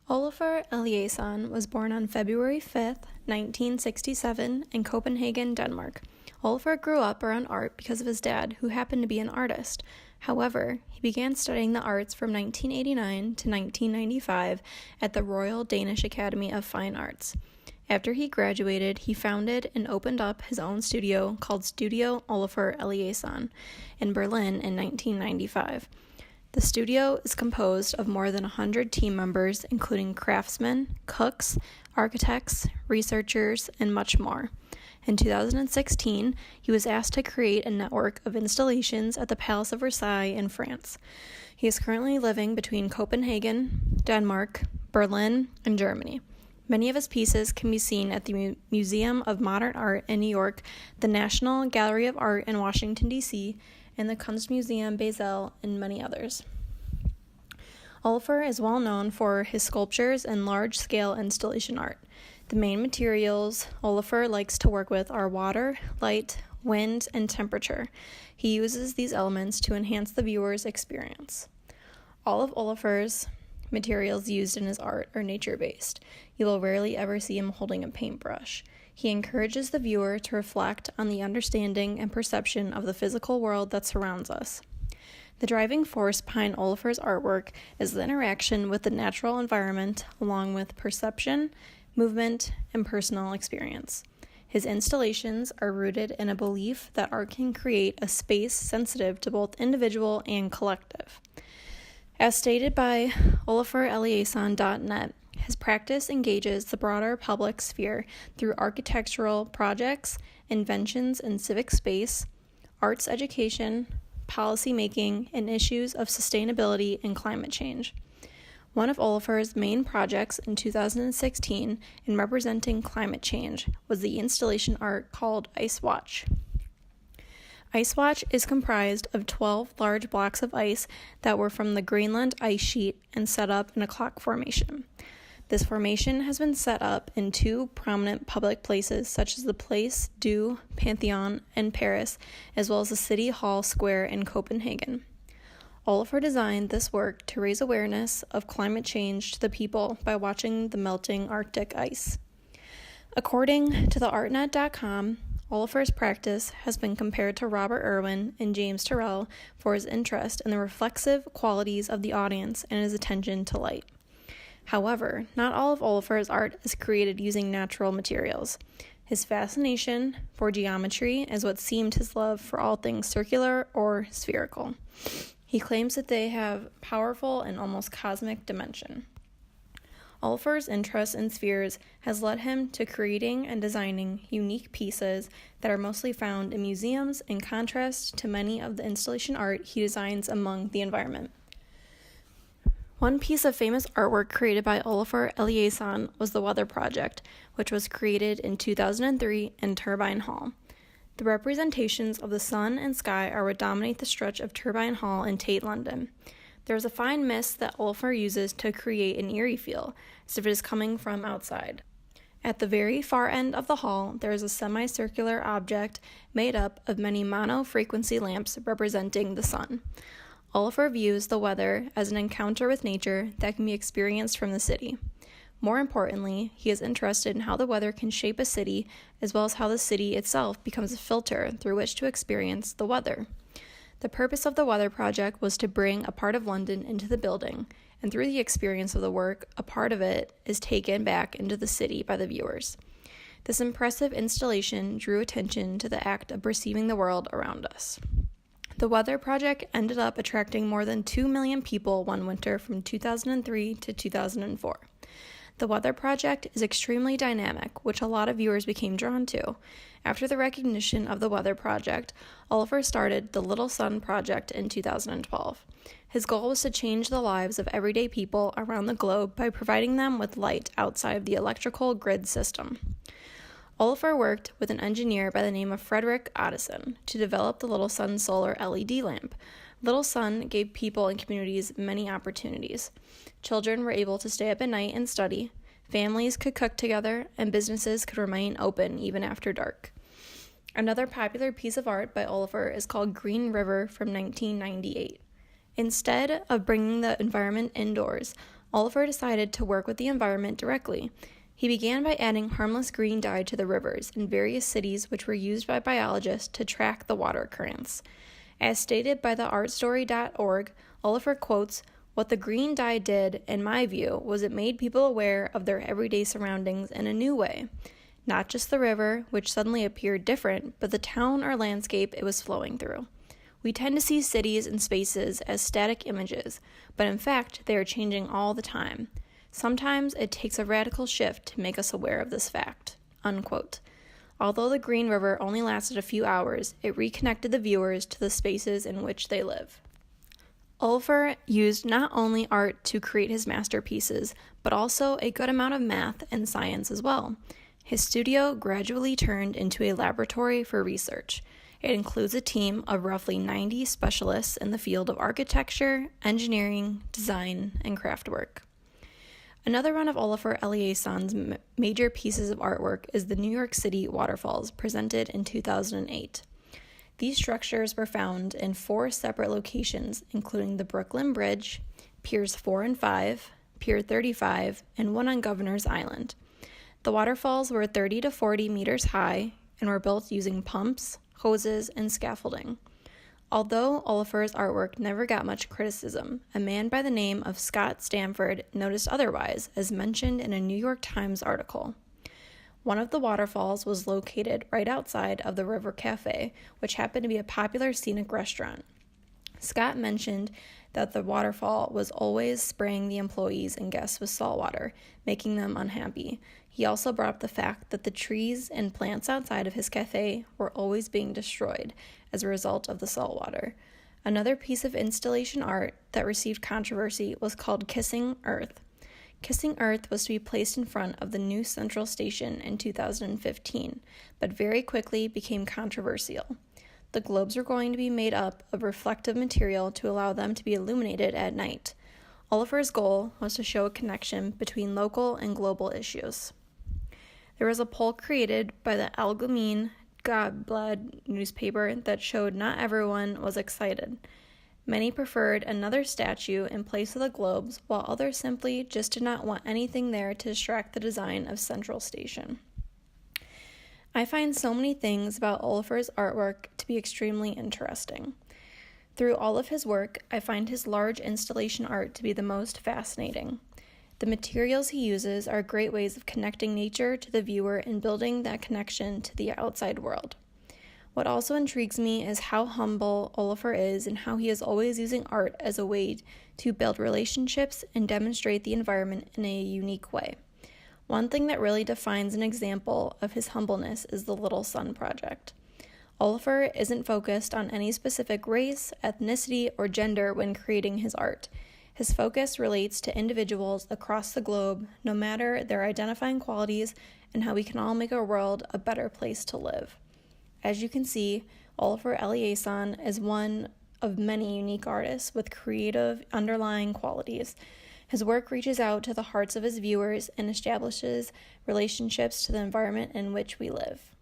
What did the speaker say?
Olafur Eliasson was born on February 5th, 1967, in Copenhagen, Denmark. Olafur grew up around art because of his dad, who happened to be an artist. However, he began studying the arts from 1989 to 1995 at the Royal Danish Academy of Fine Arts. After he graduated, he founded and opened up his own studio called Studio Olafur Eliasson in Berlin in 1995. The studio is composed of more than 100 team members, including craftsmen, cooks, architects, researchers, and much more. In 2016, he was asked to create a network of installations at the Palace of Versailles in France. He is currently living between Copenhagen, Denmark, Berlin, and Germany. Many of his pieces can be seen at the Museum of Modern Art in New York, the National Gallery of Art in Washington, D.C., and the Kunstmuseum Basel, and many others. Olafur is well known for his sculptures and large-scale installation art. The main materials Olafur likes to work with are water, light, wind, and temperature. He uses these elements to enhance the viewer's experience. All of Olafur's materials used in his art are nature-based. You will rarely ever see him holding a paintbrush. He encourages the viewer to reflect on the understanding and perception of the physical world that surrounds us. The driving force behind Olafur's artwork is the interaction with the natural environment, along with perception, movement, and personal experience. His installations are rooted in a belief that art can create a space sensitive to both individual and collective. As stated by OlafurEliasson.net, his practice engages the broader public sphere through architectural projects, inventions in civic space, arts education, policy making, and issues of sustainability and climate change. One of Olafur's main projects in 2016 in representing climate change was the installation art called Ice Watch. Ice Watch is comprised of 12 large blocks of ice that were from the Greenland ice sheet and set up in a clock formation. This formation has been set up in two prominent public places such as the Place du Panthéon in Paris, as well as the City Hall Square in Copenhagen. Olafur designed this work to raise awareness of climate change to the people by watching the melting Arctic ice. According to theartnet.com, Olafur's practice has been compared to Robert Irwin and James Turrell for his interest in the reflexive qualities of the audience and his attention to light. However, not all of Olafur's art is created using natural materials. His fascination for geometry is what seemed his love for all things circular or spherical. He claims that they have powerful and almost cosmic dimension. Olafur's interest in spheres has led him to creating and designing unique pieces that are mostly found in museums in contrast to many of the installation art he designs among the environment. One piece of famous artwork created by Olafur Eliasson was the Weather Project, which was created in 2003 in Turbine Hall. The representations of the sun and sky are what dominate the stretch of Turbine Hall in Tate, London. There is a fine mist that Olafur uses to create an eerie feel, as if it is coming from outside. At the very far end of the hall, there is a semicircular object made up of many mono-frequency lamps representing the sun. Olafur views the weather as an encounter with nature that can be experienced from the city. More importantly, he is interested in how the weather can shape a city, as well as how the city itself becomes a filter through which to experience the weather. The purpose of the Weather Project was to bring a part of London into the building, and through the experience of the work, a part of it is taken back into the city by the viewers. This impressive installation drew attention to the act of perceiving the world around us. The Weather Project ended up attracting more than 2 million people one winter from 2003 to 2004. The Weather Project is extremely dynamic, which a lot of viewers became drawn to. After the recognition of the Weather Project, Olafur started the Little Sun Project in 2012. His goal was to change the lives of everyday people around the globe by providing them with light outside of the electrical grid system. Olafur worked with an engineer by the name of Frederick Ottesen to develop the Little Sun solar LED lamp. Little Sun gave people and communities many opportunities. Children were able to stay up at night and study, families could cook together, and businesses could remain open even after dark. Another popular piece of art by Olafur is called Green River from 1998. Instead of bringing the environment indoors, Oliver decided to work with the environment directly. He began by adding harmless green dye to the rivers in various cities which were used by biologists to track the water currents. As stated by the artstory.org, Oliver quotes, "What the green dye did, in my view, was it made people aware of their everyday surroundings in a new way. Not just the river, which suddenly appeared different, but the town or landscape it was flowing through. We tend to see cities and spaces as static images, but in fact, they are changing all the time. Sometimes it takes a radical shift to make us aware of this fact." Unquote. Although the Green River only lasted a few hours, it reconnected the viewers to the spaces in which they live. Oliver used not only art to create his masterpieces, but also a good amount of math and science as well. His studio gradually turned into a laboratory for research. It includes a team of roughly 90 specialists in the field of architecture, engineering, design, and craft work. Another one of Olafur Eliasson's major pieces of artwork is the New York City waterfalls, presented in 2008. These structures were found in 4 separate locations, including the Brooklyn Bridge, Piers 4 and 5, Pier 35, and one on Governor's Island. The waterfalls were 30 to 40 meters high and were built using pumps, hoses, and scaffolding. Although Olafur's artwork never got much criticism, a man by the name of Scott Stanford noticed otherwise, as mentioned in a New York Times article. One of the waterfalls was located right outside of the River Cafe, which happened to be a popular scenic restaurant. Scott mentioned that the waterfall was always spraying the employees and guests with salt water, making them unhappy. He also brought up the fact that the trees and plants outside of his cafe were always being destroyed as a result of the salt water. Another piece of installation art that received controversy was called Kissing Earth. Kissing Earth was to be placed in front of the new Central Station in 2015, but very quickly became controversial. The globes were going to be made up of reflective material to allow them to be illuminated at night. Olafur's goal was to show a connection between local and global issues. There was a poll created by the Algemeen Dagblad newspaper that showed not everyone was excited. Many preferred another statue in place of the globes, while others simply just did not want anything there to distract the design of Central Station. I find so many things about Olafur's artwork to be extremely interesting. Through all of his work, I find his large installation art to be the most fascinating. The materials he uses are great ways of connecting nature to the viewer and building that connection to the outside world. What also intrigues me is how humble Olafur is and how he is always using art as a way to build relationships and demonstrate the environment in a unique way. One thing that really defines an example of his humbleness is the Little Sun Project. Olafur isn't focused on any specific race, ethnicity, or gender when creating his art. His focus relates to individuals across the globe, no matter their identifying qualities, and how we can all make our world a better place to live. As you can see, Olafur Eliasson is one of many unique artists with creative underlying qualities. His work reaches out to the hearts of his viewers and establishes relationships to the environment in which we live.